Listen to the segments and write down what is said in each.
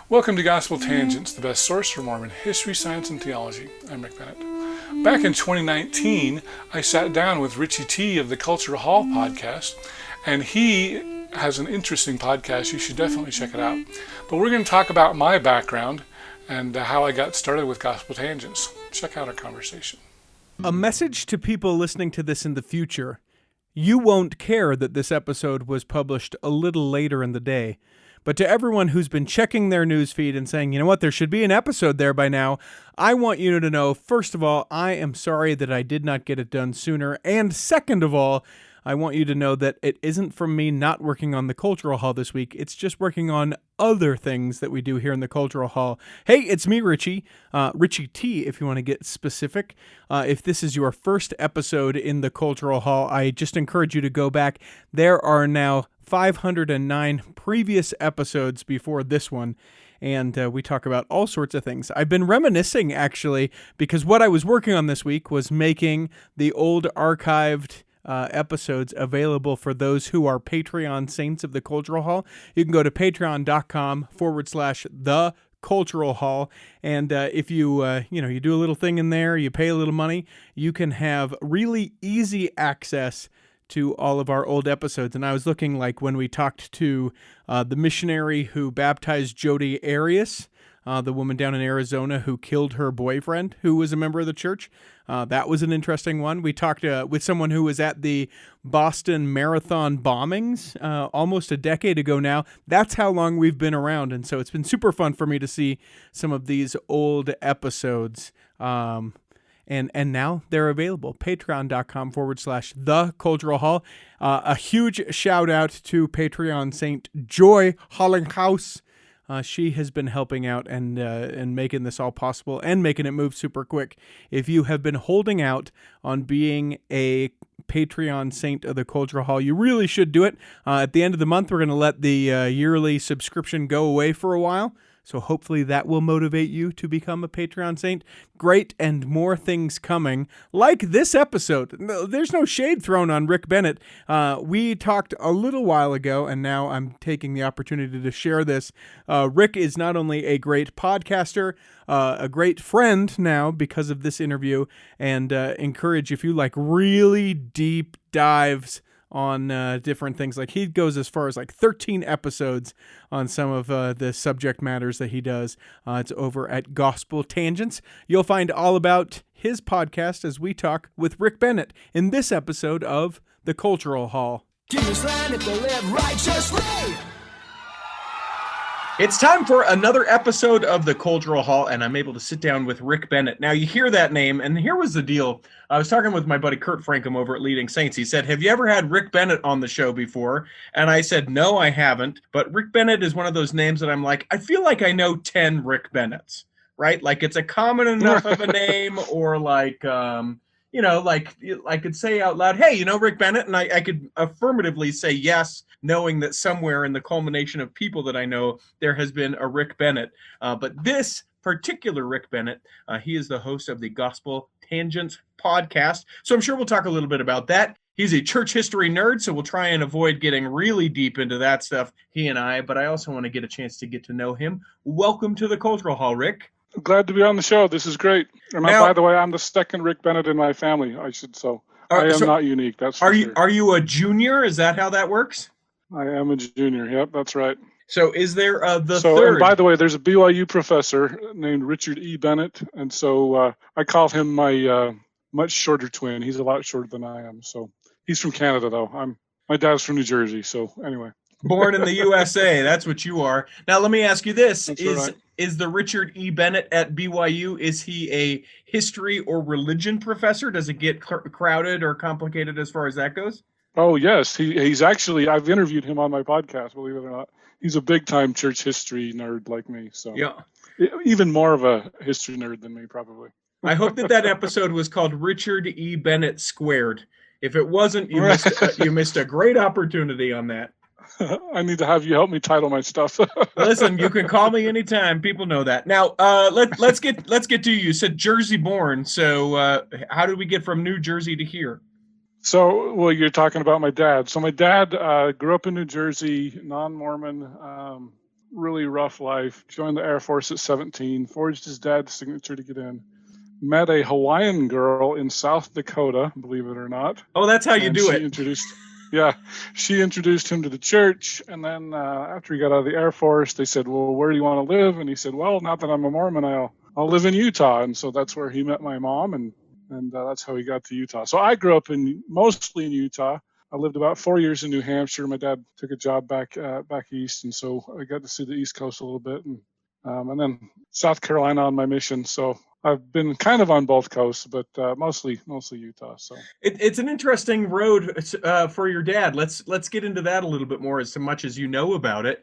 Welcome to Gospel Tangents, the best source for Mormon history, science, and theology. I'm Rick Bennett. Back in 2019, I sat down with Richie T of the Cultural Hall podcast, and he has an interesting podcast. You should definitely check it out. But we're going to talk about my background and how I got started with Gospel Tangents. Check out our conversation. A message to people listening to this in the future. You won't care that this episode was published a little later in the day. But to everyone who's been checking their newsfeed and saying, you know what, there should be an episode there by now, I want you to know, first of all, I am sorry that I did not get it done sooner. And second of all, I want you to know that it isn't from me not working on the Cultural Hall this week. It's just working on other things that we do here in the Cultural Hall. Hey, it's me, Richie. Richie T, if you want to get specific. If this is your first episode in the Cultural Hall, I just encourage you to go back. There are now 509 previous episodes before this one, and we talk about all sorts of things. I've been reminiscing, actually, because what I was working on this week was making the old archived episodes available for those who are Patreon saints of the Cultural Hall. You can go to patreon.com/the Cultural Hall, and if you you do a little thing in there, you pay a little money, you can have really easy access to all of our old episodes. And I was looking, like, when we talked to the missionary who baptized Jody Arias, the woman down in Arizona who killed her boyfriend, who was a member of the church. That was an interesting one. We talked with someone who was at the Boston Marathon bombings almost a decade ago now. That's how long we've been around. And so it's been super fun for me to see some of these old episodes. And now they're available. Patreon.com/the Cultural Hall. A huge shout out to Patreon Saint Joy Hollinghouse. She has been helping out and making this all possible and making it move super quick. If you have been holding out on being a Patreon Saint of the Cultural Hall, you really should do it. At the end of the month, we're going to let the yearly subscription go away for a while. So hopefully that will motivate you to become a Patreon Saint. Great, and more things coming, like this episode. There's no shade thrown on Rick Bennett. We talked a little while ago, and now I'm taking the opportunity to share this. Rick is not only a great podcaster, a great friend now because of this interview, and encourage, if you like really deep dives on different things. Like, he goes as far as like 13 episodes on some of the subject matters that he does. It's over at Gospel Tangents. You'll find all about his podcast as we talk with Rick Bennett in this episode of The Cultural Hall. It's time for another episode of the Cultural Hall, and I'm able to sit down with Rick Bennett. Now, you hear that name, and here was the deal. I was talking with my buddy Kurt Frankum over at Leading Saints. He said, have you ever had Rick Bennett on the show before? And I said, no, I haven't. But Rick Bennett is one of those names that I'm like, I feel like I know 10 Rick Bennetts, right? Like, it's a common enough of a name, or like, like I could say out loud, hey, Rick Bennett, and I could affirmatively say yes, knowing that somewhere in the culmination of people that I know, there has been a Rick Bennett. But this particular Rick Bennett, he is the host of the Gospel Tangents podcast. So I'm sure we'll talk a little bit about that. He's a church history nerd, so we'll try and avoid getting really deep into that stuff, he and I, but I also want to get a chance to get to know him. Welcome to the Cultural Hall, Rick. Glad to be on the show. This is great. And by the way, I'm the second Rick Bennett in my family, I should so. I am not unique, that's for sure. Are you a junior? Is that how that works? I am a junior, yep, that's right. So is there third? And by the way, there's a BYU professor named Richard E. Bennett, and so I call him my much shorter twin. He's a lot shorter than I am. So he's from Canada, though. My dad's from New Jersey, so anyway. Born in the USA, that's what you are. Now, let me ask you this. Right. Is the Richard E. Bennett at BYU, is he a history or religion professor? Does it get crowded or complicated as far as that goes? Oh, yes. He's actually, I've interviewed him on my podcast, believe it or not. He's a big-time church history nerd like me. So yeah, even more of a history nerd than me, probably. I hope that episode was called Richard E. Bennett Squared. If it wasn't, you missed a great opportunity on that. I need to have you help me title my stuff. Listen, you can call me anytime. People know that. Now, let's get to you. You said Jersey born. So how did we get from New Jersey to here? So, well, you're talking about my dad. So my dad grew up in New Jersey, non-Mormon. really rough life. Joined the Air Force at 17, forged his dad's signature to get in. Met a Hawaiian girl in South Dakota, believe it or not. Oh, that's how you And do it. she introduced him to the church. And then after he got out of the Air Force, they said, well, where do you want to live? And he said, well, now that I'm a Mormon, I'll live in Utah. And so that's where he met my mom, and that's how he got to Utah. So I grew up mostly in Utah. I lived about 4 years in New Hampshire. My dad took a job back east, and so I got to see the East Coast a little bit, and then South Carolina on my mission. So I've been kind of on both coasts, but mostly Utah. So it's an interesting road for your dad. Let's get into that a little bit more, as much as you know about it.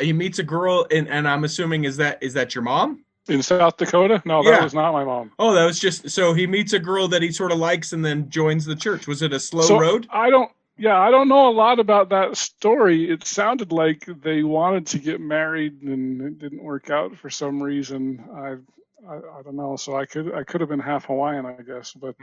He meets a girl, and I'm assuming is that your mom? In South Dakota? No, Yeah. That was not my mom. Oh, that was just, so he meets a girl that he sort of likes and then joins the church. Was it a slow road? I don't know a lot about that story. It sounded like they wanted to get married and it didn't work out for some reason. I don't know. So I could have been half Hawaiian, I guess, but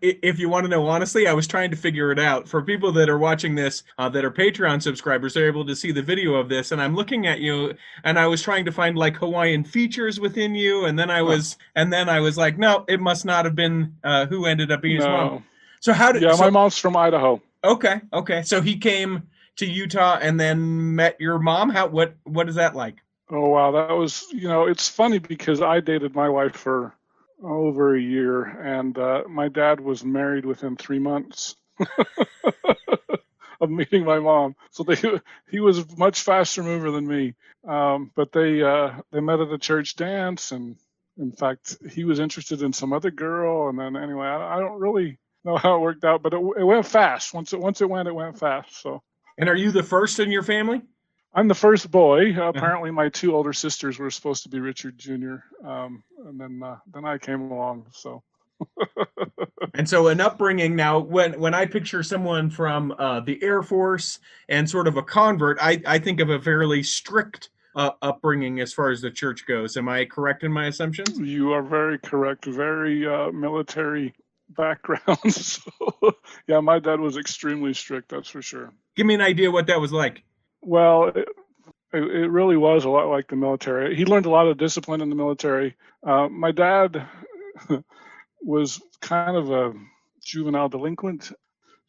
if you want to know honestly, I was trying to figure it out. For people that are watching this, that are Patreon subscribers, they're able to see the video of this, and I'm looking at you, and I was trying to find like Hawaiian features within you, and then I was like, no, it must not have been who ended up being his mom. So my mom's from Idaho. Okay. So he came to Utah and then met your mom. What is that like? Oh wow, that was, it's funny because I dated my wife for over a year, and my dad was married within 3 months of meeting my mom. So he was a much faster mover than me. But they met at a church dance, and in fact, he was interested in some other girl. And then anyway, I don't really know how it worked out, but it went fast. Once it went fast. So. And are you the first in your family? I'm the first boy. Apparently, my two older sisters were supposed to be Richard Jr., and then I came along. So, and so an upbringing. Now, when I picture someone from the Air Force and sort of a convert, I think of a fairly strict upbringing as far as the church goes. Am I correct in my assumptions? You are very correct. Very military background. So, yeah, my dad was extremely strict. That's for sure. Give me an idea what that was like. Well, it really was a lot like the military. He learned a lot of discipline in the military. My dad was kind of a juvenile delinquent.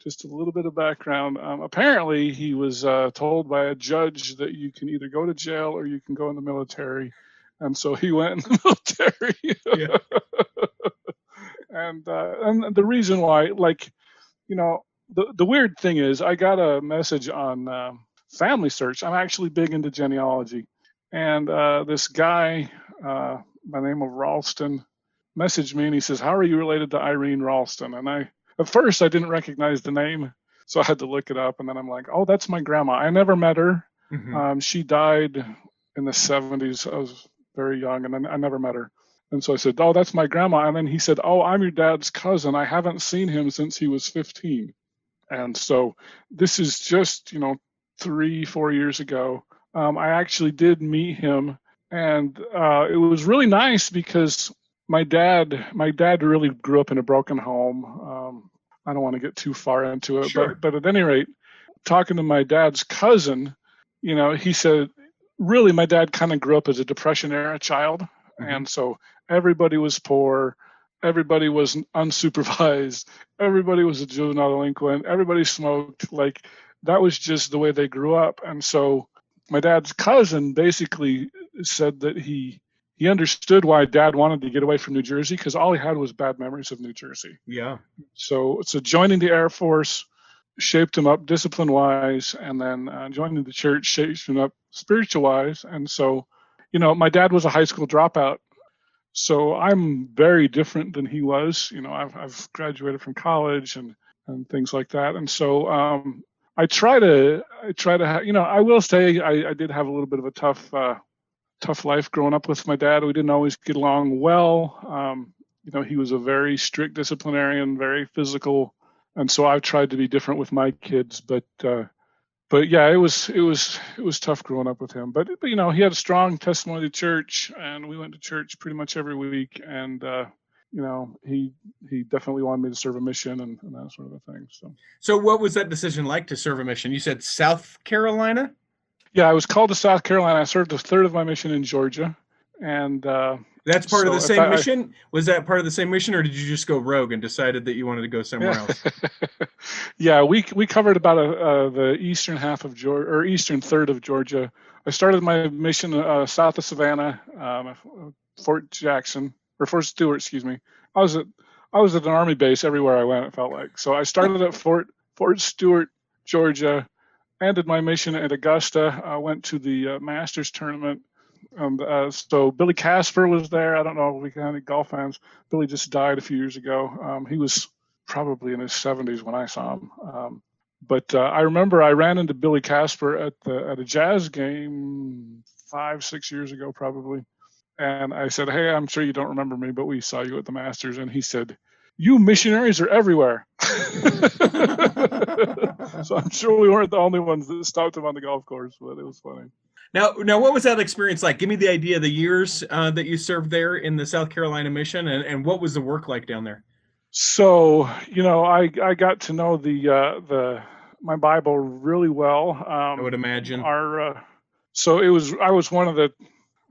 Just a little bit of background. Apparently, he was told by a judge that you can either go to jail or you can go in the military. And so he went in the military. Yeah. And the reason why, the weird thing is, I got a message on Family Search. I'm actually big into genealogy, and this guy by the name of Ralston messaged me, and he says, "How are you related to Irene Ralston?" And at first I didn't recognize the name, so I had to look it up, and then I'm like, "Oh, that's my grandma." I never met her. Mm-hmm. She died in the 70s. I was very young, and I never met her. And so I said, "Oh, that's my grandma." And then he said, "Oh, I'm your dad's cousin. I haven't seen him since he was 15." And so this is just, 3-4 years ago. I actually did meet him, and it was really nice because my dad really grew up in a broken home. I don't want to get too far into it, sure. but at any rate, talking to my dad's cousin, he said, really, my dad kind of grew up as a Depression era child. Mm-hmm. And so everybody was poor. Everybody was unsupervised. Everybody was a juvenile delinquent. Everybody smoked. Like, that was just the way they grew up. And so my dad's cousin basically said that he understood why dad wanted to get away from New Jersey, because all he had was bad memories of New Jersey. Yeah. So joining the Air Force shaped him up discipline-wise, and then joining the church shaped him up spiritual-wise. And so, my dad was a high school dropout. So I'm very different than he was. I've graduated from college and things like that. And so I try to I will say I did have a little bit of a tough life growing up with my dad. We didn't always get along well. He was a very strict disciplinarian, very physical. And so I've tried to be different with my kids, but yeah, it was tough growing up with him. But he had a strong testimony to church, and we went to church pretty much every week. And he definitely wanted me to serve a mission and that sort of a thing. So what was that decision like to serve a mission? You said South Carolina? Yeah, I was called to South Carolina. I served a third of my mission in Georgia, and That's part of the so same mission? Was that part of the same mission, or did you just go rogue and decided that you wanted to go somewhere else? Yeah, we covered about the eastern half of Georgia, or eastern third of Georgia. I started my mission south of Savannah, Fort Jackson or Fort Stewart, excuse me. I was at an army base everywhere I went. It felt like. So I started at Fort Stewart, Georgia. Ended my mission at Augusta. I went to the Masters tournament. And so Billy Casper was there. I don't know if we got any golf fans. Billy just died a few years ago. He was probably in his 70s when I saw him. But I remember I ran into Billy Casper at a jazz game 5-6 years ago, probably. And I said, "Hey, I'm sure you don't remember me, but we saw you at the Masters." And he said, "You missionaries are everywhere." So I'm sure we weren't the only ones that stopped him on the golf course, but it was funny. Now, what was that experience like? Give me the idea of the years that you served there in the South Carolina mission, and what was the work like down there? So, I got to know my Bible really well. I would imagine. So I was one of the,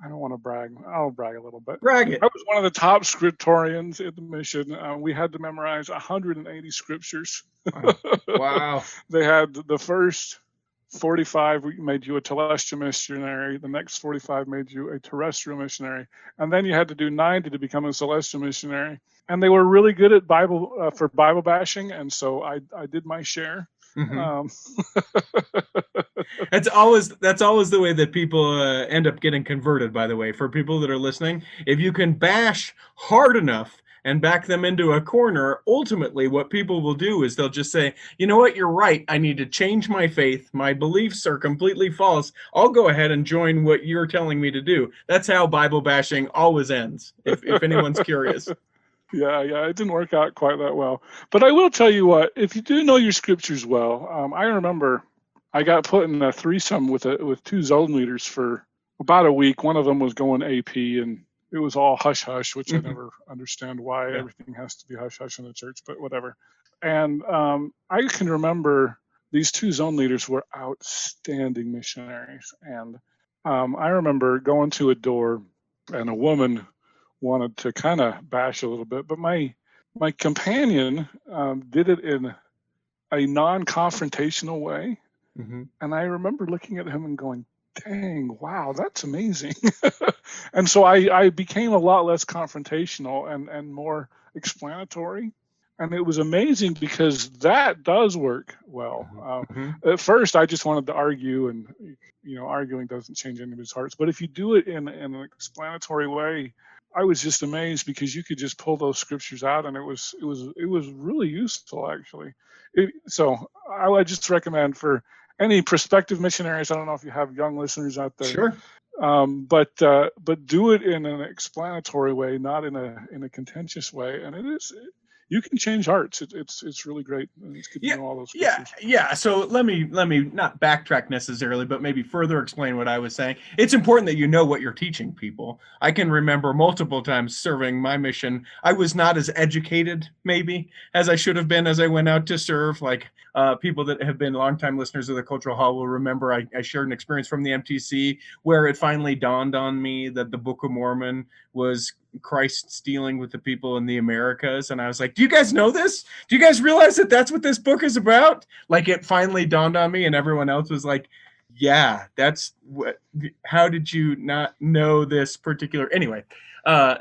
I don't want to brag. I'll brag a little bit. Brag it. I was one of the top scriptorians in the mission. We had to memorize 180 scriptures. Wow. They had the first 45 made you a telestial missionary. The next 45 made you a terrestrial missionary. And then you had to do 90 to become a celestial missionary. And they were really good at Bible bashing. And so I did my share. Mm-hmm. That's always the way that people end up getting converted, by the way. For people that are listening, if you can bash hard enough and back them into a corner, ultimately what people will do is they'll just say, "You know what, you're right. I need to change my faith. My beliefs are completely false. I'll go ahead and join what you're telling me to do." That's how Bible bashing always ends, if anyone's curious. Yeah, it didn't work out quite that well. But I will tell you what, if you do know your scriptures well, I remember I got put in a threesome with two zone leaders for about a week. One of them was going AP, and it was all hush-hush, which I never understand why everything has to be hush-hush in the church, but whatever. And I can remember these two zone leaders were outstanding missionaries. And I remember going to a door, and a woman wanted to kind of bash a little bit, but my companion did it in a non-confrontational way. Mm-hmm. And I remember looking at him and going, "Dang, wow, that's amazing." And so I became a lot less confrontational and more explanatory. And it was amazing because that does work well. Mm-hmm. At first, I just wanted to argue, and arguing doesn't change anybody's hearts. But if you do it in an explanatory way, I was just amazed because you could just pull those scriptures out, and it was really useful, actually. So I would just recommend for any prospective missionaries. I don't know if you have young listeners out there. Sure. But do it in an explanatory way, not in a contentious way, and you can change hearts. It's really great. It's good to know all those scriptures. Yeah. So let me not backtrack necessarily, but maybe further explain what I was saying. It's important that you know what you're teaching people. I can remember multiple times serving my mission. I was not as educated, maybe, as I should have been as I went out to serve. Like people that have been longtime listeners of the Cultural Hall will remember I shared an experience from the MTC where it finally dawned on me that the Book of Mormon was Christ's dealing with the people in the Americas. And I was like, "Do you guys know this? Do you guys realize that that's what this book is about?" Like, it finally dawned on me, and everyone else was like, "Yeah, that's what, how did you not know this particular?" Anyway,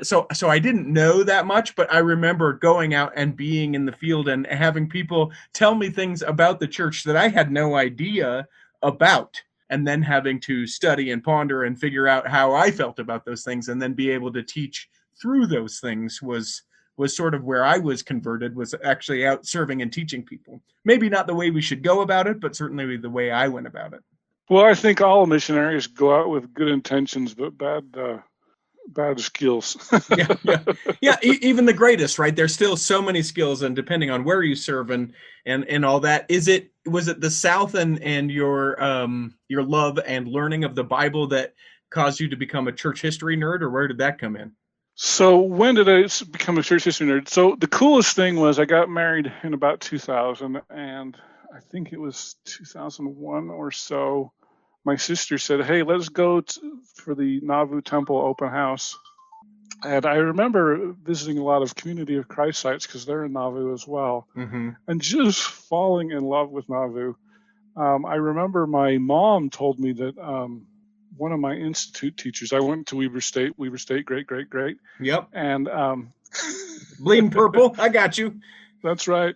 so I didn't know that much, but I remember going out and being in the field and having people tell me things about the church that I had no idea about, and then having to study and ponder and figure out how I felt about those things, and then be able to teach through those things was sort of where I was converted, was actually out serving and teaching people. Maybe not the way we should go about it, but certainly the way I went about it. Well, I think all missionaries go out with good intentions, but bad skills. Yeah. Even the greatest, right? There's still so many skills, and depending on where you serve and all that. Was it the South and your love and learning of the Bible that caused you to become a church history nerd, or where did that come in? So when did I become a church history nerd? So the coolest thing was I got married in about 2000, and I think it was 2001 or so. my sister said, "Hey, let's go for the Nauvoo Temple open house." And I remember visiting a lot of Community of Christ sites because they're in Nauvoo as well, Mm-hmm. and just falling in love with Nauvoo. I remember my mom told me that one of my institute teachers, I went to Weber State, great. Yep. And Bleeding purple. I got you. that's right.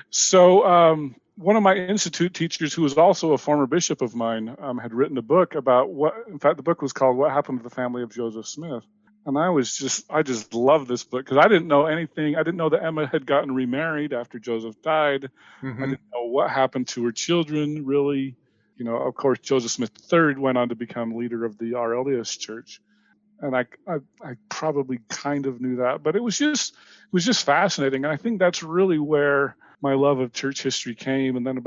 So one of my institute teachers, who was also a former bishop of mine, had written a book about in fact, the book was called What Happened to the Family of Joseph Smith. And I just loved this book because I didn't know anything. I didn't know that Emma had gotten remarried after Joseph died. Mm-hmm. I didn't know what happened to her children, really. Of course, Joseph Smith III went on to become leader of the RLDS Church. And I probably kind of knew that, but it was just fascinating. And I think that's really where my love of church history came. And then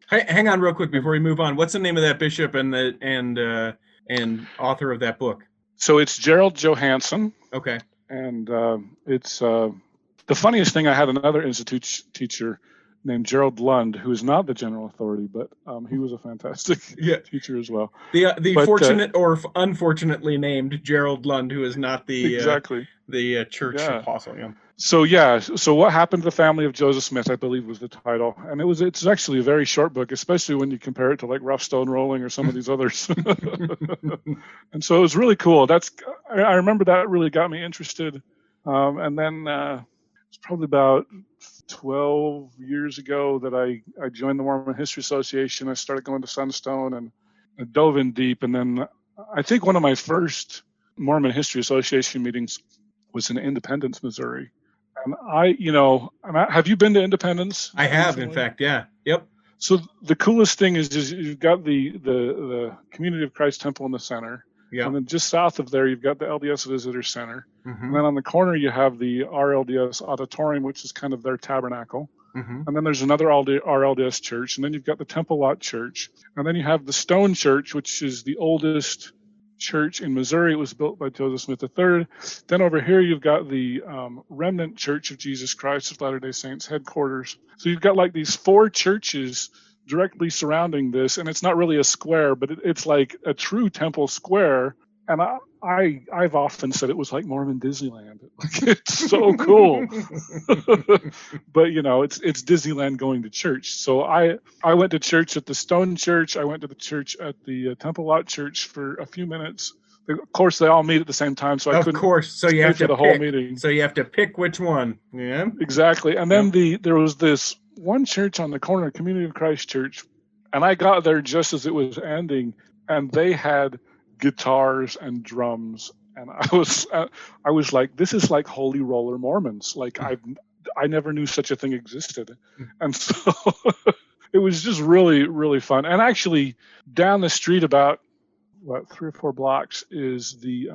Hang on real quick before we move on. What's the name of that bishop and author of that book? So it's Gerald Johansson. Okay. And it's the funniest thing. I had another institute teacher named Gerald Lund, who is not the general authority, but he was a fantastic teacher as well. The fortunate or unfortunately named Gerald Lund, who is not the church apostle. Yeah. So what happened to the family of Joseph Smith, I believe, was the title, and it's actually a very short book, especially when you compare it to like Rough Stone Rolling or some of these others. And so it was really cool. I remember that really got me interested, and then it's probably about 12 years ago that I joined the Mormon History Association. I started going to Sunstone and I dove in deep, and then I think one of my first Mormon History Association meetings was in Independence, Missouri. And have you been to Independence? I have, in fact, yeah. Yep. So the coolest thing is you've got the Community of Christ Temple in the center. Yeah. And then just south of there, you've got the LDS Visitor Center. Mm-hmm. And then on the corner, you have the RLDS Auditorium, which is kind of their tabernacle. Mm-hmm. And then there's another RLDS church. And then you've got the Temple Lot Church. And then you have the Stone Church, which is the oldest church in Missouri. It was built by Joseph Smith III. Then over here, you've got the Remnant Church of Jesus Christ of Latter-day Saints headquarters. So you've got like these 4 churches directly surrounding this, and it's not really a square, but it's like a true temple square. And I've often said it was like Mormon Disneyland. It's so cool. But it's Disneyland going to church. So I went to church at the Stone Church. I went to the church at the Temple Lot Church for a few minutes. Of course, they all meet at the same time, so I couldn't. Of course, so you have to the whole meeting. So you have to pick which one. Yeah. Exactly. And then there was this one church on the corner, Community of Christ Church, and I got there just as it was ending, and they had guitars and drums, and I was like, this is like Holy Roller Mormons. Like I never knew such a thing existed. And so it was just really, really fun. And actually down the street about 3 or 4 blocks is the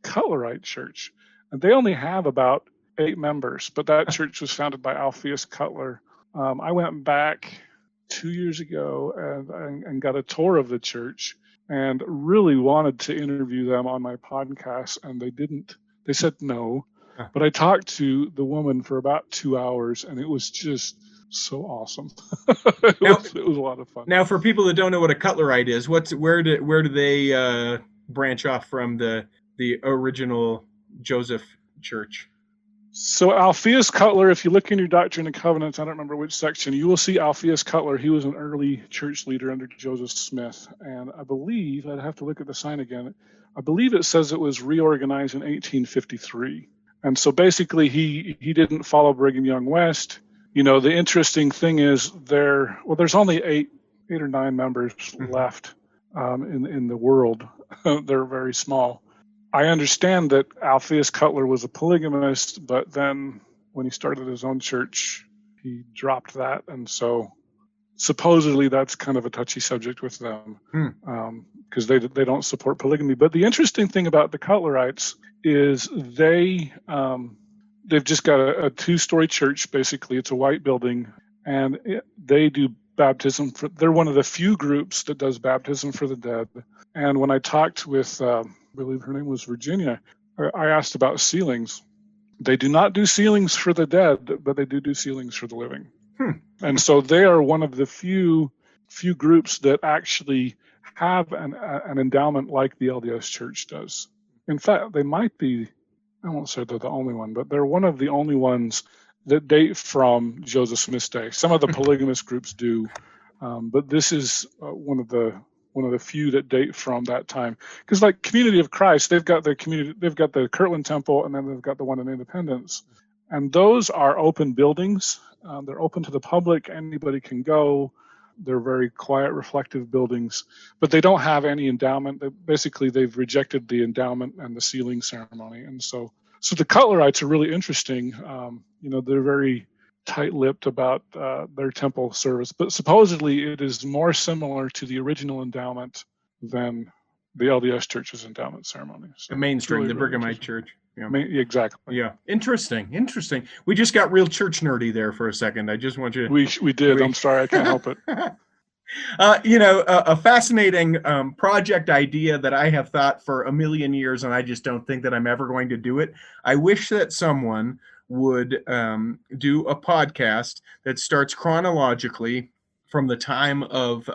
Cutlerite Church, and they only have about 8 members, but that church was founded by Alpheus Cutler. I went back 2 years ago and got a tour of the church, and really wanted to interview them on my podcast, and they didn't. They said no. But I talked to the woman for about 2 hours, and it was just so awesome. It was a lot of fun. Now, for people that don't know what a Cutlerite is, where do they branch off from the original Joseph Church? So Alpheus Cutler, if you look in your Doctrine and Covenants, I don't remember which section, you will see Alpheus Cutler. He was an early church leader under Joseph Smith. And I believe, I'd have to look at the sign again, I believe it says it was reorganized in 1853. And so basically he didn't follow Brigham Young West. The interesting thing is there's only 8 or 9 members left in the world. They're very small. I understand that Alpheus Cutler was a polygamist, but then when he started his own church, he dropped that. And so supposedly that's kind of a touchy subject with them because they don't support polygamy. But the interesting thing about the Cutlerites is they've just got a 2-story church, basically. It's a white building, and they do baptism. They're one of the few groups that does baptism for the dead. And when I talked with I believe her name was Virginia, I asked about sealings. They do not do sealings for the dead, but they do sealings for the living. And so they are one of the few groups that actually have an endowment like the LDS Church does. In fact, they might be, I won't say they're the only one, but they're one of the only ones that date from Joseph Smith's day. Some of the polygamous groups do, but this is one of the few that date from that time. Because like Community of Christ, they've got the Kirtland Temple, and then they've got the one in Independence, and those are open buildings. They're open to the public. Anybody can go. They're very quiet, reflective buildings, but they don't have any endowment. They've rejected the endowment and the sealing ceremony, and so the Cutlerites are really interesting. They're very tight-lipped about their temple service, but supposedly it is more similar to the original endowment than the LDS Church's endowment ceremony. So the mainstream, really, the really Brighamite Church. Yeah. Exactly. Yeah. Interesting. We just got real church nerdy there for a second. I just want you to... We did. I'm sorry. I can't help it. A fascinating project idea that I have thought for a million years, and I just don't think that I'm ever going to do it. I wish that someone would do a podcast that starts chronologically from the time of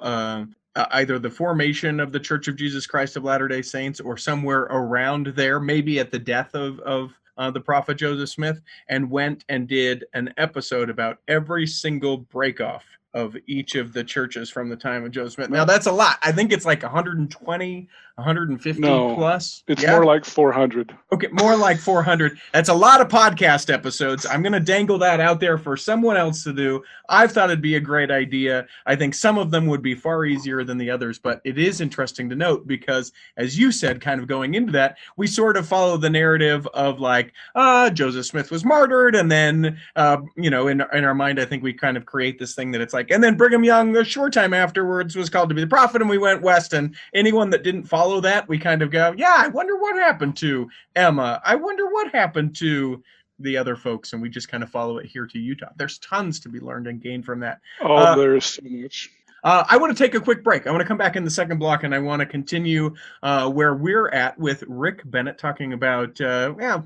either the formation of the Church of Jesus Christ of Latter-day Saints or somewhere around there, maybe at the death of the prophet Joseph Smith, and went and did an episode about every single break-off of each of the churches from the time of Joseph Smith. Now, that's a lot. I think it's like 120, 150 plus. It's more like 400. Okay, more like 400. That's a lot of podcast episodes. I'm going to dangle that out there for someone else to do. I've thought it'd be a great idea. I think some of them would be far easier than the others, but it is interesting to note because, as you said, kind of going into that, we sort of follow the narrative of like, Joseph Smith was martyred, and then, in our mind, I think we kind of create this thing that it's like, and then Brigham Young, a short time afterwards, was called to be the prophet, and we went west, and anyone that didn't follow that, we kind of go, yeah, I wonder what happened to Emma. I wonder what happened to the other folks, and we just kind of follow it here to Utah. There's tons to be learned and gained from that. There's so much. I want to take a quick break. I want to come back in the second block, and I want to continue where we're at with Rick Bennett talking about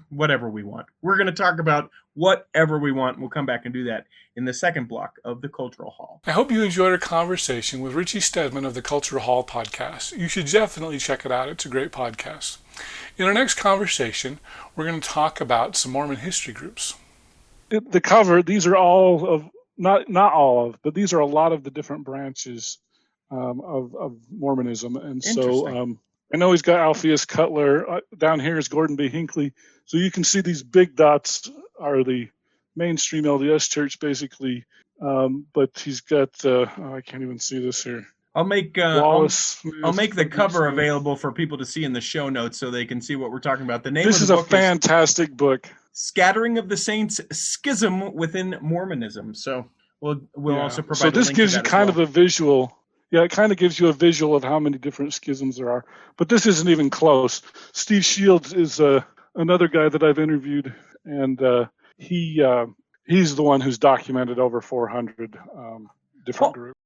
whatever we want. We're going to talk about whatever we want. We'll come back and do that in the second block of the Cultural Hall. I hope you enjoyed our conversation with Richie Steadman of the Cultural Hall podcast. You should definitely check it out. It's a great podcast. In our next conversation, we're going to talk about some Mormon history groups. The cover, these are all of, not all of, but these are a lot of the different branches of Mormonism. And so I know he's got Alpheus Cutler. Down here is Gordon B. Hinckley. So you can see these big dots are the mainstream LDS Church, basically. But he's got, I can't even see this here. I'll make Wallace. I'll make the cover available for people to see in the show notes so they can see what we're talking about. The name this of the is book a fantastic book. Scattering of the Saints: Schism Within Mormonism. So we'll also provide. So this gives you kind of a visual. Yeah, it kind of gives you a visual of how many different schisms there are. But this isn't even close. Steve Shields is another guy that I've interviewed, and he's the one who's documented over 400 different groups.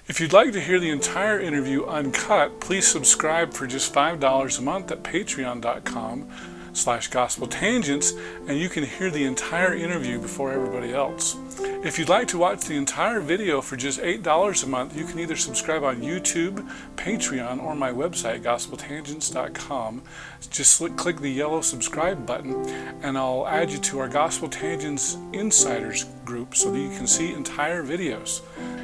If you'd like to hear the entire interview uncut, please subscribe for just $5 a month at patreon.com/gospeltangents, and you can hear the entire interview before everybody else. If you'd like to watch the entire video for just $8 a month, you can either subscribe on YouTube, Patreon, or my website, gospeltangents.com. Just click the yellow subscribe button, and I'll add you to our Gospel Tangents Insiders group so that you can see entire videos.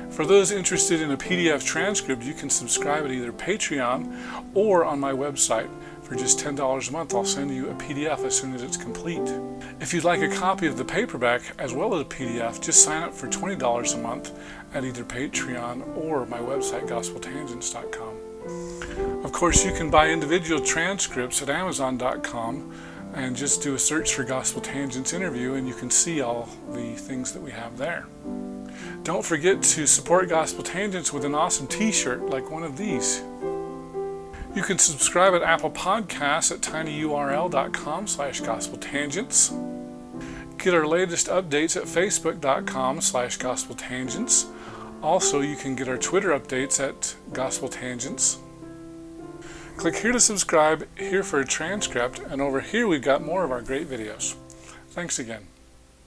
For those interested in a PDF transcript, you can subscribe at either Patreon or on my website. For just $10 a month, I'll send you a PDF as soon as it's complete. If you'd like a copy of the paperback as well as a PDF, just sign up for $20 a month at either Patreon or my website, gospeltangents.com. Of course, you can buy individual transcripts at amazon.com and just do a search for Gospel Tangents interview, and you can see all the things that we have there. Don't forget to support Gospel Tangents with an awesome t-shirt like one of these. You can subscribe at Apple Podcasts at tinyurl.com/gospeltangents. Get our latest updates at facebook.com/gospeltangents. Also, you can get our Twitter updates at Gospel Tangents. Click here to subscribe, here for a transcript, and over here we've got more of our great videos. Thanks again.